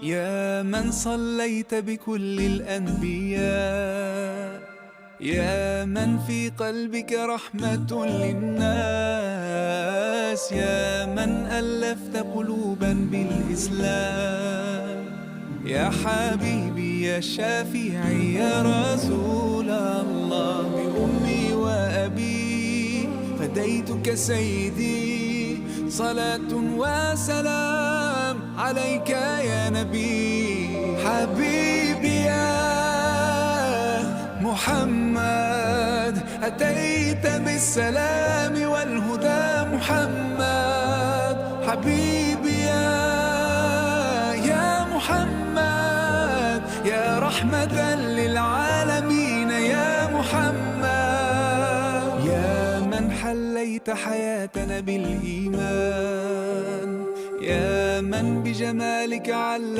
يا من صليت بكل الأنبياء، يا من في قلبك رحمة للناس، يا من ألفت قلوبا بالإسلام، يا حبيبي يا شافعي يا رسول الله، بأمي وأبي فديتك سيدي، صلاة وسلام عليك يا نبي. حبيبي يا محمد، أتيت بالسلام والهدى محمد. حبيبي يا محمد، يا رحمة للعالمين يا محمد، يا من حليت حياتنا بالإيمان، يا من بجمالك علم